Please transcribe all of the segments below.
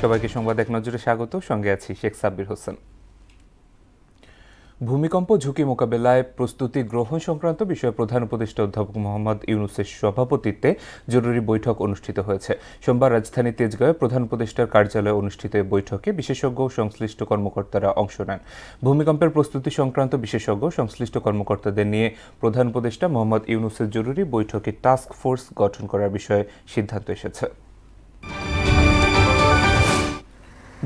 সবাইকে সংবাদ এক নজরে স্বাগত। সঙ্গে আছি শেখ সাব্বির হোসেন। ভূমিকম্প ঝুঁকি মোকাবেলায় প্রস্তুতি গ্রহণ সংক্রান্ত বিষয়ে প্রধান উপদেষ্টা অধ্যাপক মোহাম্মদ ইউনূসের সভাপতিত্বে জরুরি বৈঠক অনুষ্ঠিত হয়েছে। সোমবার রাজধানীর তেজগাঁওয়ে প্রধান উপদেষ্টার কার্যালয়ে অনুষ্ঠিত এই বৈঠকে বিশেষজ্ঞ ও সংশ্লিষ্ট কর্মকর্তারা অংশ নেন। ভূমিকম্পের প্রস্তুতি সংক্রান্ত বিশেষজ্ঞ সংশ্লিষ্ট কর্মকর্তাদের নিয়ে প্রধান উপদেষ্টা মোহাম্মদ ইউনূসের জরুরি বৈঠকে টাস্ক ফোর্স গঠন করার বিষয়ে সিদ্ধান্ত এসেছে।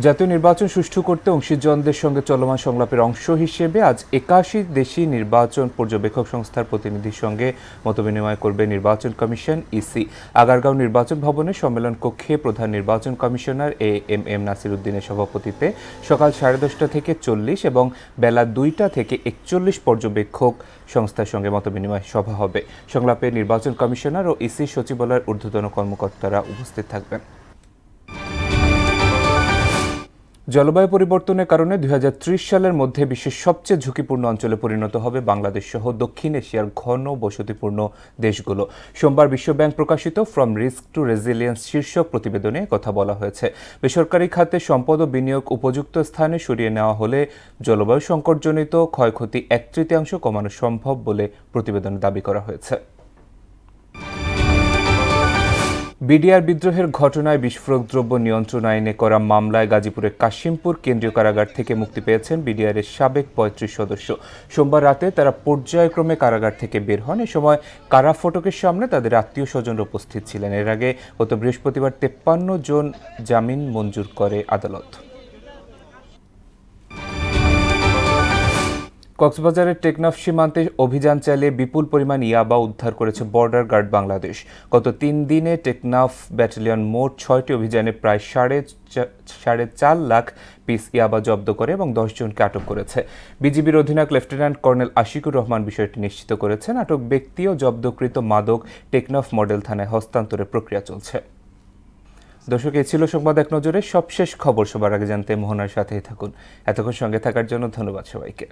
জাতীয় নির্বাচন সুষ্ঠু করতে অংশীজনদের সঙ্গে চলমান সংলাপের অংশ হিসেবে আজ ৮১ দেশি নির্বাচন পর্যবেক্ষক সংস্থার প্রতিনিধির সঙ্গে মতবিনিময় করবে নির্বাচন কমিশন ইসি। আগারগাঁও নির্বাচন ভবনে সম্মেলন কক্ষে প্রধান নির্বাচন কমিশনার এএমএম নাসির উদ্দিনের সভাপতিত্বে সকাল 10:30 থেকে 40 এবং বেলা 2টা থেকে 41 পর্যবেক্ষক সংস্থার সঙ্গে মতবিনিময় সভা হবে। সংলাপে নির্বাচন কমিশনার ও ইসি সচিবালয়ের ঊর্ধ্বতন কর্মকর্তারা উপস্থিত থাকবেন। জলবায়ু পরিবর্তনের কারণে 2030 সালের মধ্যে বিশ্বের সবচেয়ে ঝুঁকিপূর্ণ অঞ্চলে পরিণত হবে বাংলাদেশ সহ দক্ষিণ এশিয়ার ঘন বসতিপূর্ণ দেশগুলো। সোমবার বিশ্বব্যাংক প্রকাশিত ফ্রম রিস্ক টু রেজিলিয়েন্স শীর্ষক প্রতিবেদনে কথা বলা হয়েছে। বেসরকারি খাতে সম্পদ ও বিনিয়োগ উপযুক্ত স্থানে সরিয়ে নেওয়া হলে জলবায়ু সংকটজনিত ক্ষয়ক্ষতি 1/3 কমানো সম্ভব বলে প্রতিবেদনে দাবি করা হয়েছে। বিডিআর বিদ্রোহের ঘটনায় বিস্ফোরক দ্রব্য নিয়ন্ত্রণ আইনে করা মামলায় গাজীপুরের কাশিমপুর কেন্দ্রীয় কারাগার থেকে মুক্তি পেয়েছেন বিডিআরের সাবেক 35 সদস্য। সোমবার রাতে তারা পর্যায়ক্রমে কারাগার থেকে বের হন। এ সময় কারা ফটকের সামনে তাদের আত্মীয় স্বজনরা উপস্থিত ছিলেন। এর আগে গত বৃহস্পতিবার 53 জন জামিন মঞ্জুর করে আদালত। কক্সবাজারের টেকনাফ সীমান্তে অভিযান চালিয়ে বিপুল পরিমাণ ইয়াবা উদ্ধার করেছে বর্ডার গার্ড বাংলাদেশ। গত 3 দিনে টেকনাফ ব্যাটালিয়ন মোট 6টি অভিযানে প্রায় 4.5 লাখ পিস ইয়াবা জব্দ করে এবং 10 জনকে আটক করেছে। বিজিবির অধিনায়ক লেফটেন্যান্ট কর্নেল আশিকুর রহমান বিষয়টি নিশ্চিত করেছেন। আটক ব্যক্তি ও জব্দকৃত মাদক টেকনাফ মডেল থানায় হস্তান্তরের প্রক্রিয়া চলছে। দর্শক, এই ছিল সংবাদ এক নজরে। সবশেষ খবর সবার আগে জানতে মোহনার সাথেই থাকুন। এতক্ষণ সঙ্গে থাকার জন্য ধন্যবাদ সবাইকে।